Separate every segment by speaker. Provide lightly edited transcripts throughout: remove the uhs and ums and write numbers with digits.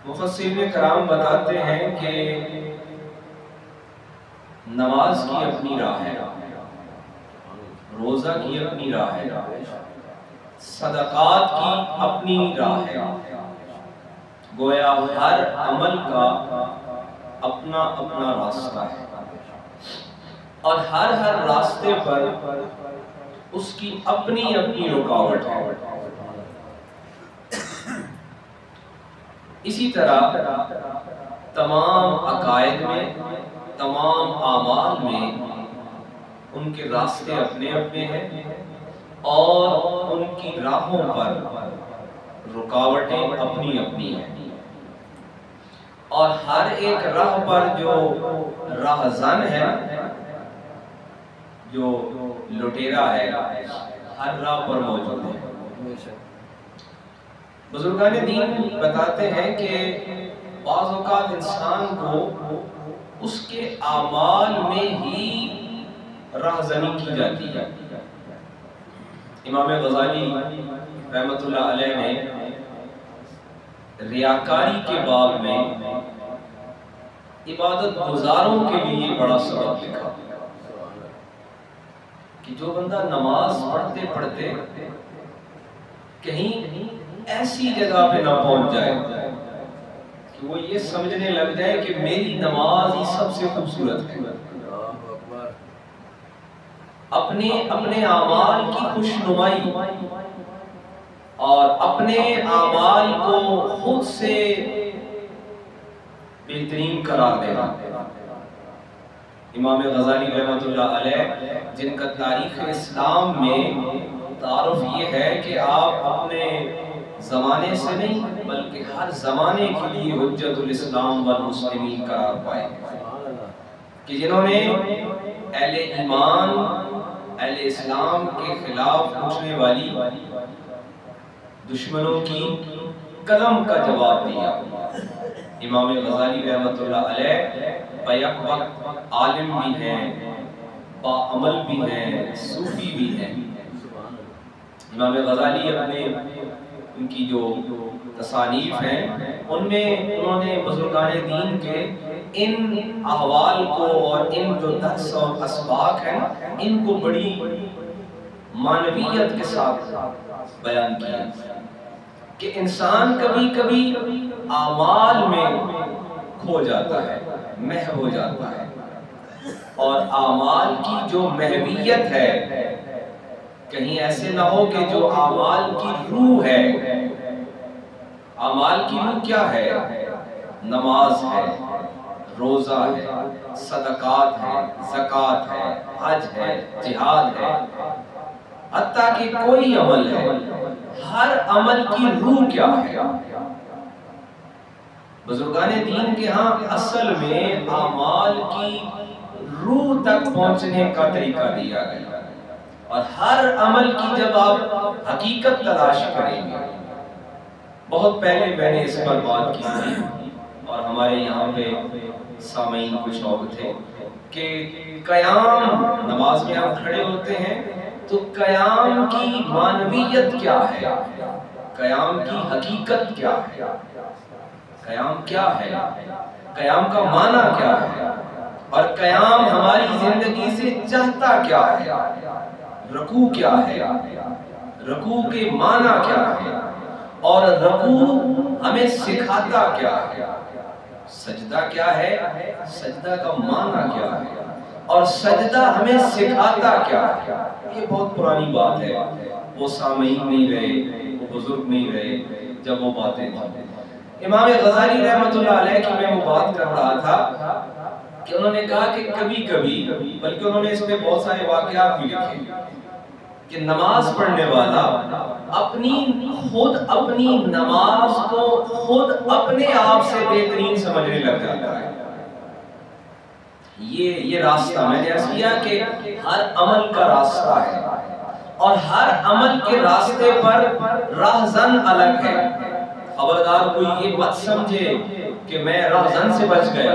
Speaker 1: مفسرین کرام بتاتے ہیں کہ نماز کی اپنی راہ ہے، روزہ کی اپنی راہ ہے، صدقات کی اپنی راہ ہے، گویا ہر عمل کا اپنا اپنا راستہ ہے، اور ہر راستے پر اس کی اپنی اپنی رکاوٹ ہے۔ اسی طرح تمام عقائد میں، تمام اعمال میں ان کے راستے اپنے اپنے ہیں، اور ان کی راہوں پر رکاوٹیں اپنی اپنی ہیں، اور ہر ایک راہ پر جو راہزن ہے، جو لٹیرا ہے، ہر راہ پر موجود ہے۔ بزرگان دین بتاتے ہیں کہ بعض اوقات انسان کو اس کے اعمال میں ہی راہزنی کی جاتی ہے۔ امام غزالی رحمۃ اللہ علیہ نے ریاکاری کے باب میں عبادت گزاروں کے لیے بڑا سبق لکھا کہ جو بندہ نماز پڑھتے پڑھتے کہیں ایسی جگہ پہ نہ پہنچ جائے کہ وہ یہ سمجھنے لگ جائے کہ میری نماز ہی سب سے خوبصورت ہے، اپنے اعمال کی خوشنمائی اور اپنے اعمال کو خود سے بہترین قرار دینا۔ امام غزالی رحمۃ اللہ علیہ، جن کا تاریخ اسلام میں تعارف یہ ہے کہ آپ اپنے زمانے سے نہیں بلکہ ہر زمانے کے لیے حجت الاسلام والمسلمین قرار پائے، کہ جنہوں نے اہل ایمان، اہل اسلام کے خلاف اٹھنے والی دشمنوں کی قلم کا جواب دیا۔ امام غزالی رحمۃ اللہ علیہ بیک وقت عالم بھی ہیں، باعمل بھی ہیں، صوفی بھی ہیں۔ امام غزالی اپنے ان کی جو تصانیف ہیں ان میں انہوں نے بزرگان دین کے ان احوال کو اور ان جو درس اور اسباق ہیں ان کو بڑی معنویت کے ساتھ بیان کیا کہ انسان کبھی کبھی اعمال میں کھو جاتا ہے، محو ہو جاتا ہے، اور اعمال کی جو محویت ہے کہیں ایسے نہ ہو کہ جو اعمال کی روح ہے، اعمال کی روح کیا ہے؟ نماز ہے، روزہ ہے، صدقات ہے، زکوٰۃ ہے، حج ہے، جہاد ہے، حتیٰ کہ کوئی عمل ہے، ہر عمل کی روح کیا ہے؟ بزرگان دین کے ہاں اصل میں اعمال کی روح تک پہنچنے کا طریقہ دیا گیا، اور ہر عمل کی جب آپ حقیقت تلاش کریں گے، بہت پہلے میں نے اس پر بات کی تھی اور ہمارے یہاں پہ سامعین کو شوق تھے کہ قیام، نماز میں ہم کھڑے ہوتے ہیں تو قیام کی معنویت کیا ہے، قیام کی حقیقت کیا ہے، قیام کیا ہے، قیام کا معنی کیا ہے، اور قیام ہماری زندگی سے چاہتا کیا ہے، رکوع کیا ہے، رکوع کے معنی کیا ہے، اور رکوع ہمیں سکھاتا کیا ہے، سجدہ کیا ہے، سجدہ کا معنی کیا ہے، اور سجدہ ہمیں سکھاتا کیا ہے۔ یہ بہت پرانی بات ہے، وہ سامعین نہیں رہے، وہ بزرگ نہیں رہے جب وہ باتیں تھیں۔ امام غزالی رحمۃ اللہ علیہ کی میں وہ بات کر رہا تھا کہ انہوں نے کہا کہ کبھی کبھی، بلکہ انہوں نے اس میں بہت سارے واقعات بھی لکھے، کہ نماز پڑھنے والا خود اپنی نماز کو خود اپنے آپ سے بہترین سمجھنے لگ جاتا ہے۔ یہ راستہ میں نے عرض کیا کہ ہر عمل کا راستہ ہے، اور ہر عمل کے راستے پر راہزن الگ ہے۔ خبردار کوئی یہ مت سمجھے کہ میں راہزن سے بچ گیا۔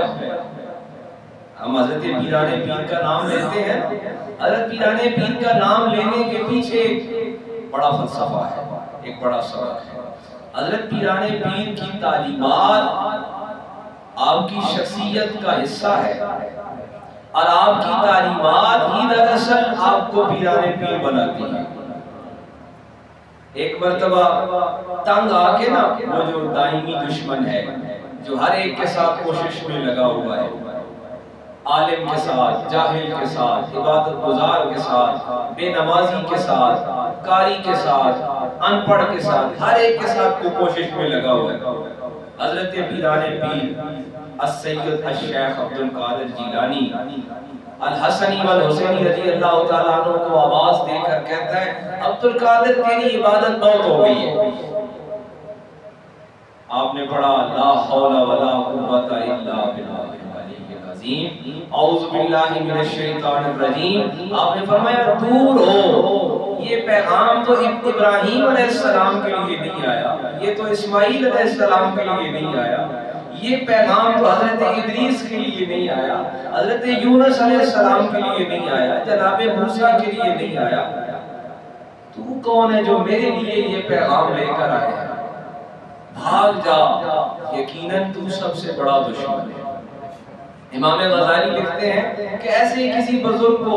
Speaker 1: ہم حضرت پیران پیر کا نام لیتے ہیں، حضرت پیران پیر کا نام لینے کے پیچھے بڑا فلسفہ ہے، ایک بڑا سبق ہے۔ حضرت پیران پیر کی تعلیمات آپ کی شخصیت کا حصہ ہے، اور آپ کی تعلیمات ہی دراصل آپ کو پیران پیر بناتی ہیں۔ ایک مرتبہ تنگ آ کے نا، وہ جو دائمی دشمن ہے جو ہر ایک کے ساتھ کوشش میں لگا ہوا ہے، عالم کے ساتھ، جاہل کے ساتھ، عبادت گزار کے ساتھ، بے نمازی کے ساتھ، قاری کے ساتھ، ان پڑھ کے ساتھ، ہر ایک کے ساتھ کو کوشش میں لگا ہوا ہے۔ حضرت پیران پیر السید الشیخ عبد القادر جیلانی الحسنی والحسینی رضی اللہ تعالیٰ عنہ کو آواز دے کر کہتا ہے، عبد القادر تیری عبادت بہت ہو گئی ہے۔ آپ نے پڑھا لا حول ولا قوت الا باللہ العلی العظیم، اعوذ باللہ من الشیطان الرجیم۔ آپ نے فرمایا دور ہو، یہ پیغام تو ابراہیم علیہ السلام کے لیے نہیں آیا، یہ تو اسماعیل علیہ السلام کے لیے نہیں آیا، یہ پیغام تو حضرت ادریس کے لیے نہیں آیا، حضرت یونس علیہ السلام کے لیے نہیں آیا، جناب موسیٰ کے لیے نہیں آیا۔ تو کون ہے جو میرے لیے یہ پیغام لے کر آیا؟ بھاگ جا، یقیناً تو سب سے بڑا دشمن ہے۔ امام غزالی لکھتے ہیں کہ ایسے کسی بزرگ کو،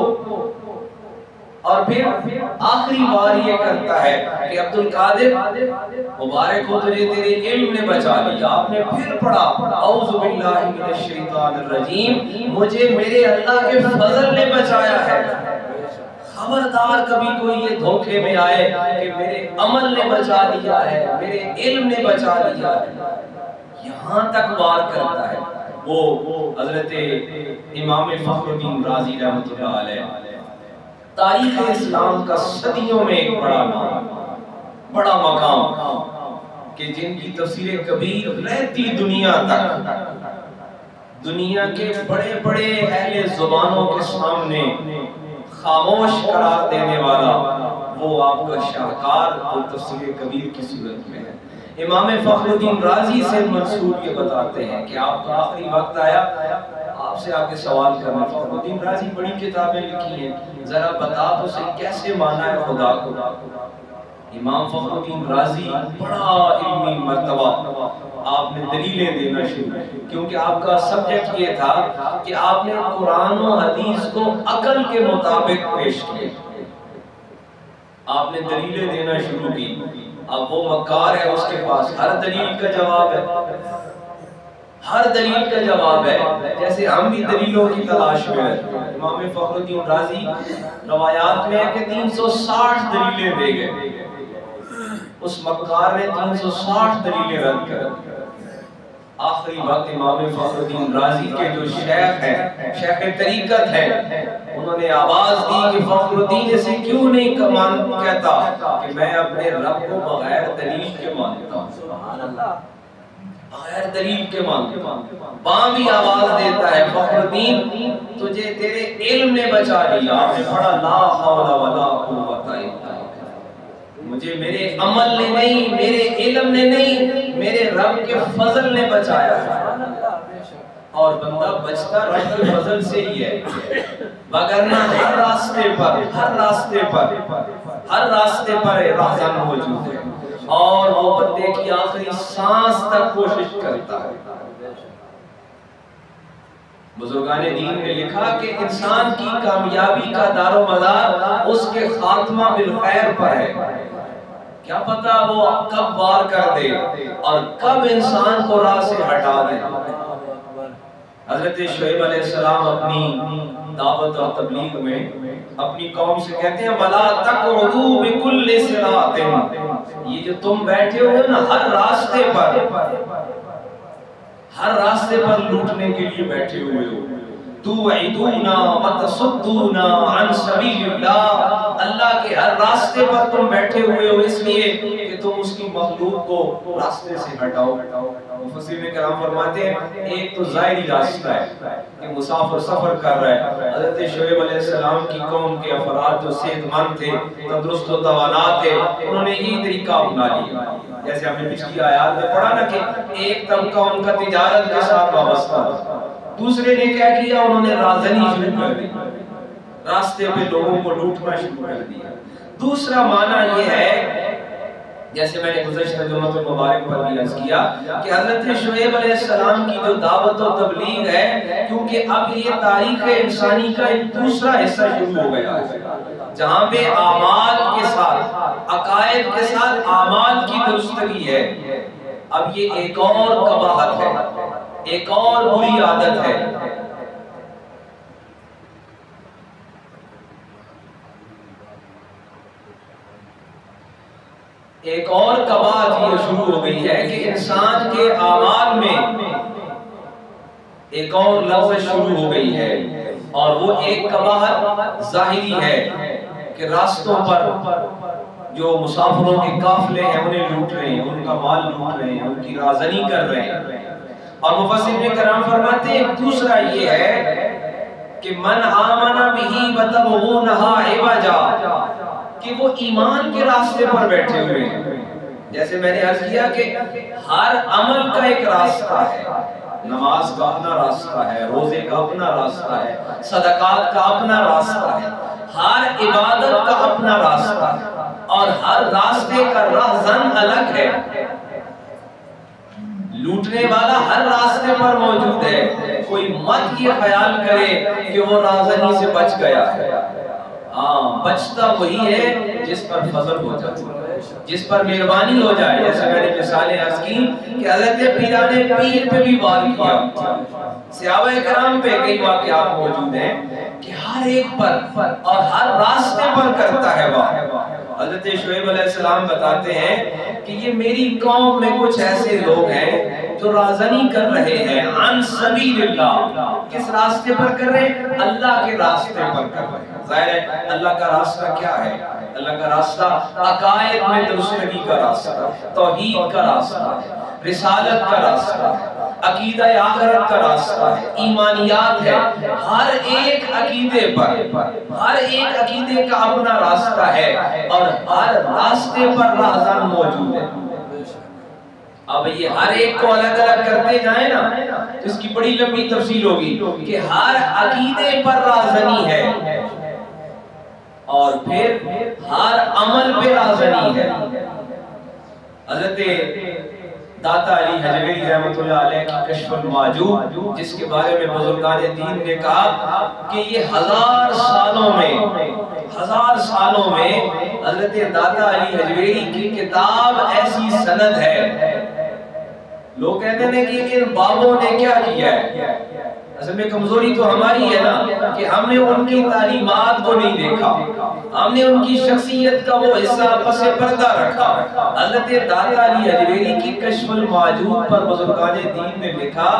Speaker 1: اور پھر آخری بار یہ کرتا ہے کہ عبد القادر مبارک ہو تجھے تیرے علم نے بچا لیا۔ آپ نے پھر پڑھا اعوذ باللہ من الشیطان الرجیم، مجھے میرے اللہ کے فضل نے بچایا ہے۔ خبردار کبھی کوئی یہ دھوکے میں آئے کہ میرے عمل نے بچا لیا ہے، میرے علم نے بچا لیا ہے، یہاں تک وار کرتا ہے۔ وہ حضرت امام فخر الدین رازی رحمۃ اللہ علیہ، تاریخ اسلام کا صدیوں میں ایک بڑا نام، بڑا مقام، کہ جن کی تفسیر کبیر رہتی دنیا تک، دنیا کے بڑے بڑے اہل زبانوں کے سامنے خاموش قرار دینے والا وہ آپ کا شاہکار اور تفسیر کبیر کی صورت میں ہے۔ امام فخر الدین رازی سے منصور یہ بتاتے ہیں کہ آپ کا آخری وقت آیا، آپ سے آگے سوال کرنا۔ فخر الدین رازی بڑی کتابیں لکھی ہیں، ذرا بتا تو صحیح کیسے مانا ہے خدا کو؟ امام فخر الدین رازی بڑا علمی مرتبہ، آپ نے دلیلیں دینا شروع، کیونکہ آپ کا سبجیکٹ یہ تھا کہ آپ نے قرآن و حدیث کو عقل کے مطابق پیش کیا، آپ نے دلیلیں دینا شروع کی۔ اب وہ مکار ہے، اس کے پاس ہر دلیل کا جواب ہے، ہر دلیل کا جواب ہے، جیسے ہم بھی دلیلوں کی تلاش میں ہیں۔ امام فخر الدین رازی روایات میں ہے کہ 360 دلیلیں دے گئے، اس مکار نے 360 دلیلیں رد کر دی۔ آخری وقت امام فخر الدین رازی کے جو شیخ ہیں، شیخ طریقت ہیں، انہوں نے آواز دی کہ فخر الدین اسے کیوں نہیں کہتا کہ میں اپنے رب کو بغیر دلیل کے مانتا ہوں، بغیر دلیل کے مانتا ہوں۔ باں بھی آواز دیتا ہے فخر الدین تجھے تیرے علم نے بچا لیا۔ آپ نے پڑھا لا حول ولا قوت الا باللہ، مجھے میرے عمل نے نہیں، میرے علم نے نہیں، میرے رب کے فضل نے بچایا ہے۔ اور بندہ بچتا رب کے فضل سے ہی ہے، وگرنہ ہر راستے پر راہزن موجود ہے، اور وہ بندے کی آخری سانس تک کوشش کرتا ہے۔ بزرگان دین نے لکھا کہ انسان کی کامیابی کا دار و مدار اس کے خاتمہ بالخیر پر ہے، کیا پتا وہ کب وار کر دے اور کب انسان کو راہ سے ہٹا دے۔ حضرت شعیب علیہ السلام اپنی دعوت اور تبلیغ میں اپنی قوم سے کہتے ہیں وَلَا تَقْعُدُوا بِكُلِّ صِرَاطٍ، یہ جو تم بیٹھے ہوئے نا ہر راستے پر لوٹنے کے لیے بیٹھے ہوئے ہو، تُوعِدُونَ وَتَصُدُّونَ عَنْ سَبِيلِ اللَّهِ، اللہ کے ہر راستے پر تم بیٹھے ہوئے ہو اس لیے کہ تم اس کی مخلوق کو راستے سے ہٹاؤ۔ مفسرین کرام فرماتے ہیں ایک تو ظاہری راستہ ہے کہ مسافر سفر کر رہا ہے، حضرت شعیب علیہ السلام کی قوم کے افراد جو صحت مند تھے، تندرست و توانا تھے، انہوں نے یہ طریقہ اپنا لیا، جیسے ہم نے پچھلی آیات میں پڑھا نا کہ ایک طبقہ ان کا تجارت کے ساتھ وابستہ تھا، دوسرے نے کیا کیا، انہوں نے رازنی شروع کر دی، راستے پہ لوگوں کو لوٹنا شروع کر دیا۔ دوسرا معنی یہ ہے جیسے میں نے گزشتہ جمعۃ المبارک پر بھی عرض کیا کہ حضرت شعیب علیہ السلام کی جو دعوت و تبلیغ ہے، کیونکہ اب یہ تاریخ انسانی کا ایک دوسرا حصہ شروع ہو گیا ہے، جہاں پہ اعمال کے ساتھ، عقائد کے ساتھ اعمال کی درستگی ہے، اب یہ ایک اور قباحت ہے، ایک اور بری عادت ہے۔ ایک اور قباحت یہ شروع ہو گئی ہے کہ انسان کے اعمال میں ایک اور لفظ شروع ہو گئی ہے، اور وہ ایک قباحت ظاہری ہے کہ راستوں پر جو مسافروں کے قافلے ہیں انہیں لوٹ رہے ہیں، ان کا مال لوٹ رہے ہیں، ان کی رازنی کر رہے ہیں۔ اور مفسرین کرام فرماتے ہیں ایک دوسرا یہ ہے کہ من آمن بہ وتبغونھا عوجا، کہ وہ ایمان کے راستے پر بیٹھے ہوئے ہیں۔ جیسے میں نے عرض کیا کہ ہر عمل کا ایک راستہ ہے، نماز کا اپنا راستہ ہے، روزے کا اپنا راستہ ہے، صدقات کا اپنا راستہ ہے، ہر عبادت کا اپنا راستہ ہے، اور ہر راستے کا راہزن الگ ہے۔ لوٹنے والا ہر راستے پر موجود ہے، کوئی مت یہ خیال کرے کہ وہ راہزنی سے بچ گیا ہے۔ ہاں، بچتا وہی ہے جس پر فضل ہو جائے، جس پر مہربانی ہو جائے۔ جیسے میں نے مثالیں عرض کی کہ حضرت پیران پیر پہ بھی وار کیا، صحابہ کرام پہ کئی واقعات موجود ہیں کہ ہر ایک پر اور ہر راستے پر کرتا ہے وار۔ حضرت شعیب علیہ السلام بتاتے ہیں کہ یہ میری قوم میں کچھ ایسے لوگ ہیں جو رازنی کر رہے ہیں عن سبیل اللہ۔ کس راستے پر کر رہے ہیں؟ اللہ کے راستے پر کر رہے ہیں۔ ظاہر ہے اللہ کا راستہ کیا ہے؟ اللہ کا راستہ عقائد میں درستگی کا راستہ، توحید کا راستہ ہے، رسالت کا راستہ ہے، عقیدہ آخرت کا راستہ ہے، ایمانیات ہے۔ ہر ایک عقیدے پر، ہر ایک عقیدے کا اپنا راستہ ہے، اور ہر راستے پر راہزن موجود ہے۔ اب یہ ہر ایک کو الگ الگ کرتے جائیں نا تو اس کی بڑی لمبی تفصیل ہوگی کہ ہر عقیدے پر راہزنی ہے، اور پھر ہر عمل پہ راہزنی ہے۔ حضرت داتا علی حجویری رحمۃ اللہ علیہ کی کشف المعجوب، جس کے بارے میں بزرگان دین نے کہا کہ یہ ہزار سالوں میں حضرت داتا علی حجویری کی کتاب ایسی سند ہے۔ لوگ کہتے ہیں کہ ان بابوں نے کیا کیا ہے؟ اصل میں کمزوری تو ہماری ہے نا کہ ہم نے ان کی تعلیمات کو نہیں دیکھا، ہم نے ان کی شخصیت کا وہ حصہ پس پردہ رکھا۔ حضرت داتا علی حجویری کی کشف المعجوب پر بزرگان دین نے لکھا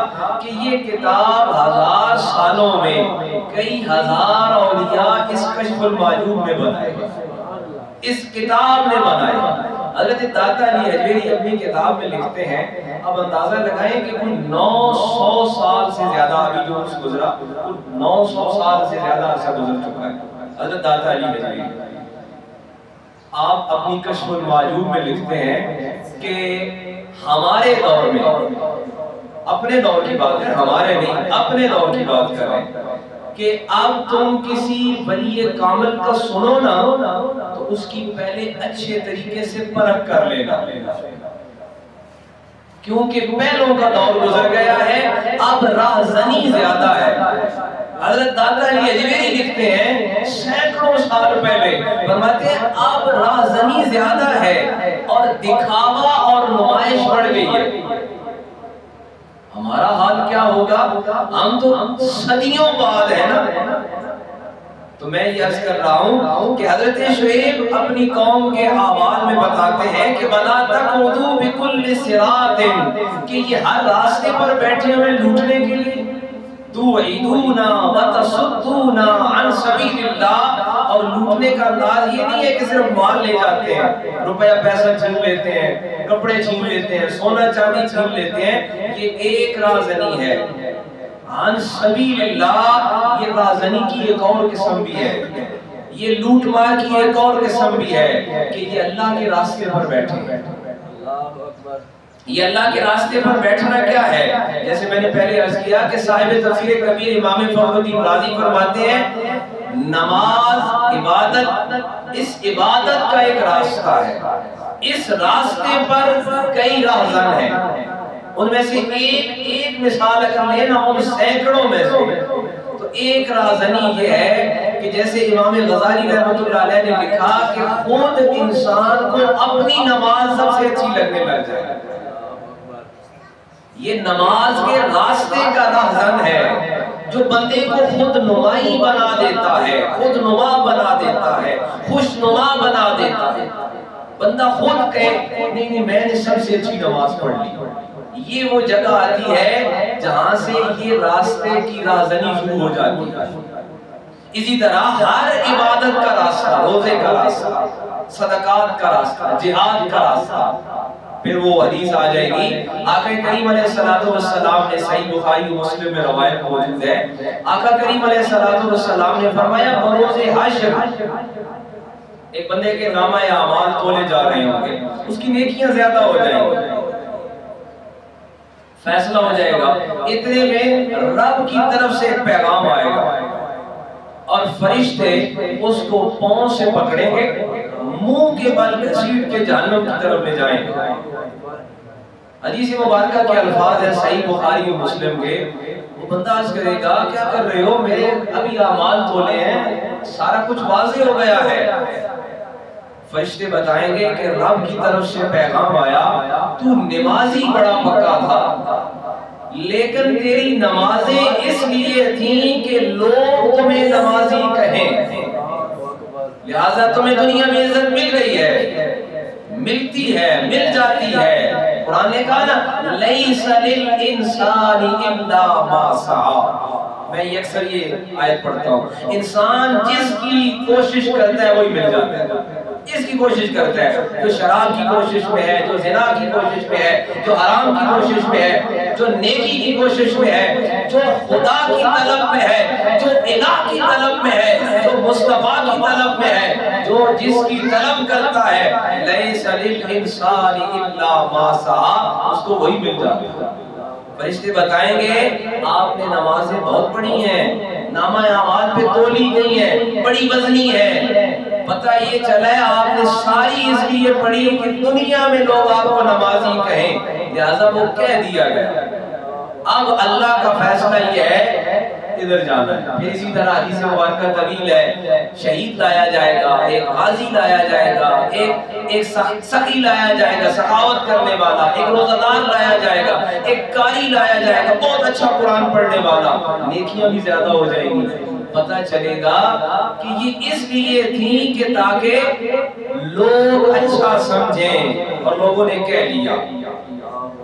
Speaker 1: کہ یہ کتاب ہزار سالوں میں کئی ہزار اولیاء اس کشف المعجوب میں بنائے، اس کتاب نے بنائے۔ حضرت داتا علی حجویری اپنی کتاب میں لکھتے ہیں، اب اندازہ لگائیں کہ کوئی 900 سال سے زیادہ، ابھی جو اس گزرا 900 سال سے زیادہ عرصہ گزر چکا ہے حضرت داتا علی حجویری۔ آپ اپنی کشف المعجوب میں لکھتے ہیں کہ ہمارے دور میں، اپنے دور کی بات ہے، ہمارے نہیں، اپنے دور کی بات کر رہے ہیں، کہ اب تم کسی ولی کامل کا سنو نا تو اس کی پہلے اچھے طریقے سے پرکھ کر لینا، کیونکہ پہلوں کا دور گزر گیا ہے، اب راہزنی زیادہ ہے۔ حضرت داتا علی حجویری لکھتے ہیں سینکڑوں سال پہلے، فرماتے ہیں اب راہزنی زیادہ ہے اور دکھاوا اور نمائش بڑھ گئی ہے۔ ہمارا حال کیا ہوگا؟ ہم تو صدیوں بعد ہے نا۔ تو میں یہ عرض کر رہا ہوں کہ حضرت شعیب اپنی قوم کے احوال میں بتاتے ہیں کہ وَلَا تَقْعُدُوا بِكُلِّ صِرَاطٍ، کہ یہ ہر راستے پر بیٹھے ہوئے لوٹنے کے لیے، تُوعِدُونَ وَتَصُدُّونَ عَنْ سَبِيلِ اللَّهِ، اور لوٹنے کا انداز یہ نہیں ہے کہ صرف مال لے جاتے ہیں، روپیہ پیسہ چھین لیتے ہیں، کپڑے چھین لیتے ہیں، سونا چاندی چھین لیتے ہیں۔ یہ ایک رازنی ہے عن سبیل اللہ، یہ رازنی کی ایک اور قسم بھی ہے، یہ لوٹ مار کی ایک اور قسم بھی ہے کہ یہ اللہ کے راستے پر بیٹھے ہیں۔ یہ اللہ کے راستے پر بیٹھنا کیا ہے؟ جیسے میں نے پہلے عرض کیا کہ صاحب تفسیر کبیر امام فخر الدین رازی فرماتے ہیں نماز عبادت، اس عبادت کا ایک راستہ ہے، اس راستے پر کئی راہزن ہیں، ان میں سے ایک مثال اگر لینا ان سینکڑوں میں سے، تو ایک راہزنی یہ ہے کہ جیسے امام غزالی رحمۃ اللہ علیہ نے لکھا کہ خود انسان کو اپنی نماز سب سے اچھی لگنے لگ جائے. یہ نماز کے راستے کا راہزن ہے جو بندے کو خود نمائی بنا دیتا ہے، خود نما بنا دیتا ہے، خوش نما بنا دیتا ہے. بندہ خود کہے نہیں میں نے سب سے اچھی نماز پڑھ لی. یہ وہ جگہ آتی ہے جہاں سے یہ راستے کی راہزنی شروع ہو جاتی ہے. اسی طرح ہر عبادت کا راستہ، روزے کا راستہ، صدقات کا راستہ، جہاد کا راستہ، پھر وہ حدیث آ جائے گی. آقا کریم علیہ السلام نے صحیح بخاری و مسلم میں روایت موجود ہے، آقا کریم علیہ السلام نے فرمایا بروز حشر ایک بندے کے نامہ اعمال تولے جا رہے ہوں گے، اس کی نیکیاں زیادہ ہو جائیں گی، فیصلہ ہو جائے گا. اتنے میں رب کی طرف سے ایک پیغام آئے گا اور فرشتے اس کو پاؤں سے پکڑیں گے، منہ کے بل گھسیٹ کے جہنم کی طرف لے جائیں گے. حدیث مبارکہ کے الفاظ ہیں صحیح بخاری و مسلم کے. وہ بندہ عرض کرے گا کیا کر رہے ہو، میرے ابھی اعمال تولے ہیں، سارا کچھ واضح ہو گیا ہے. فرشتے بتائیں گے کہ رب کی طرف سے پیغام آیا، تو نمازی بڑا پکا تھا، لیکن تیری نمازیں اس لیے تھیں کہ لوگ تمہیں نمازی کہیں، لہذا تمہیں دنیا میں عزت مل رہی ہے، ملتی ہے، مل جاتی ہے. قرآن نے کہا نا لیس للانسان الا ما سعی. میں اکثر یہ آیت پڑھتا ہوں، انسان جس کی کوشش کرتا ہے وہی مل جاتا ہے. جس کی کوشش کرتا ہے، جو شراب کی کوشش میں ہے، جو زنا کی کوشش میں ہے، جو حرام کی کوشش میں ہے، جو نیکی کی کوشش میں ہے، جو خدا کی طلب میں ہے، جو الہ کی طلب میں ہے، جو مصطفیٰ کی طلب میں ہے، جو جس کی طلب کرتا ہے لیس للانسان الا ما سعی، اس کو وہی مل جاتا ہے. فرشتے بتائیں گے آپ نے نمازیں بہت پڑھی ہیں، نامہ اعمال پہ تولی گئی ہیں، بڑی وزنی ہے. پتہ یہ چلا ہے آپ نے ساری اس لیے پڑھی کہ دنیا میں لوگ آپ کو نمازی کہیں، لہذا وہ کہہ دیا گیا. اب اللہ کا فیصلہ یہ ہے ادھر جانا ہے. پھر اسی طرح حدیث مبارکہ طویل ہے، شہید لایا جائے گا، ایک غازی لایا جائے گا، ایک سخی لایا جائے گا، سخاوت کرنے والا، ایک روزہ دار لایا جائے گا، ایک قاری لایا جائے گا، بہت اچھا قرآن پڑھنے والا. نیکیاں بھی زیادہ ہو جائیں گی. پتہ چلے گا کہ یہ اس لیے تھی کہ تاکہ لوگ اچھا سمجھیں، اور لوگوں نے کہہ لیا.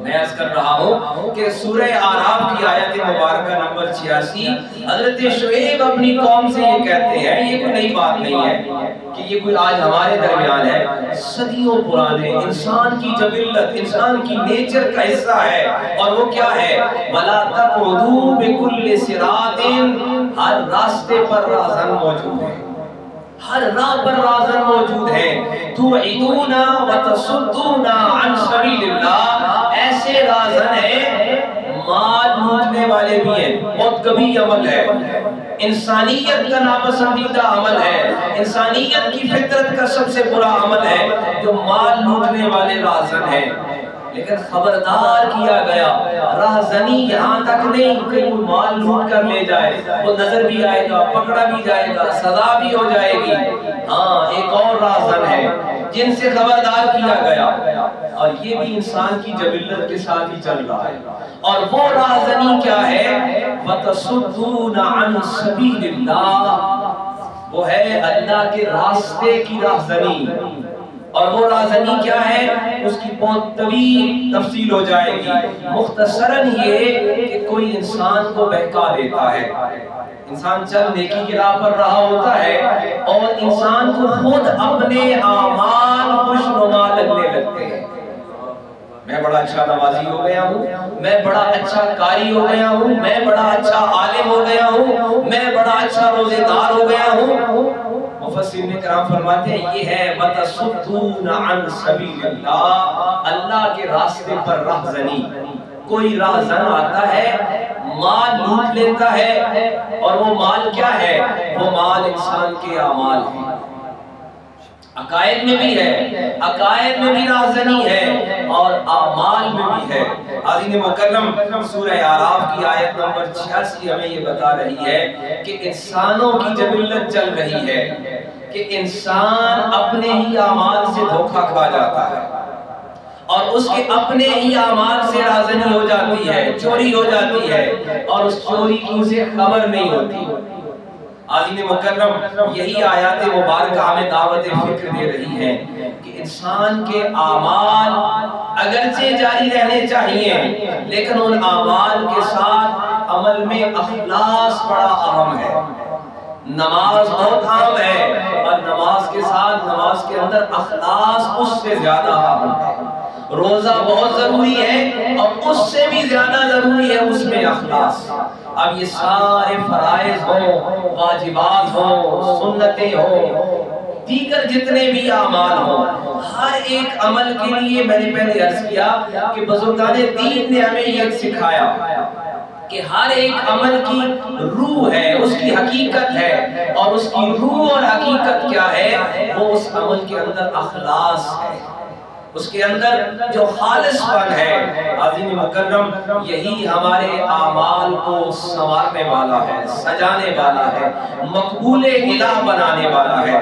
Speaker 1: میں عرض کر رہا ہوں کہ سورہ اعراف کی آیت مبارکہ نمبر 86 حضرت شعیب اپنی قوم سے یہ کہتے ہیں، یہ کوئی نئی بات نہیں ہے کہ یہ کوئی آج ہمارے درمیان ہے، صدیوں پرانے انسان کی جبلت، انسان کی نیچر کا حصہ ہے. اور وہ کیا ہے؟ وَلَا تَقْعُدُوا بِكُلِّ صِرَاطٍ، ہر راستے پر راہزن موجود ہے، ہر راہ پر راہزن موجود ہے. تُوعِدُونَ وَتَصُدُّونَ عَنْ سَبِيلِ اللَّهِ، ایسے راہزن ہیں مال لوٹنے والے بھی ہیں، بہت کبھی عمل ہے، انسانیت کا ناپسندیدہ عمل ہے، انسانیت کی فطرت کا سب سے برا عمل ہے جو مال لوٹنے والے راہزن ہیں. لیکن خبردار کیا گیا، راہزنی یہاں تک نہیں کہ وہ مال لوٹ کر لے جائے، وہ نظر بھی آئے گا، پکڑا بھی جائے گا، سزا بھی ہو جائے گی. ہاں ایک اور راہزن ہے جن سے خبردار کیا گیا، اور یہ بھی انسان کی جبلت کے ساتھ ہی چل رہا ہے. اور وہ راہزنی کیا ہے؟ وَتَصُدُّونَ عَنْ سَبِيلِ اللَّهِ، وہ ہے اللہ کے راستے کی راہزنی. اور وہ راہزنی کیا ہے؟ اس کی بہت طویل تفصیل ہو جائے گی. مختصراً یہ کہ کوئی انسان کو بہکا دیتا ہے، انسان چل نیکی کی راہ پر رہا ہوتا ہے اور انسان کو خود اپنے اعمال خوشنما لگنے لگتے ہیں. میں بڑا اچھا نمازی ہو گیا ہوں، میں بڑا اچھا قاری ہو گیا ہوں، میں بڑا اچھا عالم ہو گیا ہوں، میں بڑا اچھا روزے دار ہو گیا ہوں. مفسرین کرام فرماتے ہیں یہ ہے وَتَصُدُّونَ عَنْ سَبِيلِ اللَّهِ، اللہ کے راستے پر راہزنی. کوئی راہزن آتا ہے، مال لوٹ لیتا ہے، اور وہ مال کیا ہے؟ وہ مال انسان کے اعمال ہیں. عقائد میں بھی ہے، عقائد میں بھی رازنی ہے اور اعمال میں بھی ہے۔ عزیز مکرم سورہ اعراف کی آیت نمبر 86 ہمیں یہ بتا رہی ہے کہ انسانوں کی جبلت چل رہی ہے کہ انسان اپنے ہی اعمال سے دھوکہ کھا جاتا ہے اور اس کے اپنے ہی اعمال سے رازنی ہو جاتی ہے، چوری ہو جاتی ہے اور اس چوری کی اسے خبر نہیں ہوتی۔ عزیز مکرم یہی آیات مبارکہ ہمیں دعوت فکر دے رہی ہیں کہ انسان کے اعمال اگرچہ جاری رہنے چاہیے لیکن ان اعمال کے ساتھ عمل میں اخلاص بڑا اہم ہے۔ نماز بہت اہم ہے اور نماز کے ساتھ نماز کے اندر اخلاص اس سے زیادہ اہم ہے۔ روزہ بہت ضروری ہے اور اس سے بھی زیادہ ضروری ہے اس میں اخلاص۔ اب یہ سارے فرائض ہوں، واجبات ہوں، سنتیں ہوں، دیگر جتنے بھی اعمال ہوں، ہر ایک عمل کے لیے میں نے پہلے عرض کیا کہ بزرگان دین نے ہمیں یہ سکھایا کہ ہر ایک عمل کی روح ہے، اس کی حقیقت ہے، اور اس کی روح اور حقیقت کیا ہے؟ وہ اس عمل کے اندر اخلاص ہے، اس کے اندر جو خالص پن ہے۔ عظیم مکرم یہی ہمارے اعمال کو سنوارنے والا ہے، سجانے والا ہے، مقبول الہ بنانے والا ہے۔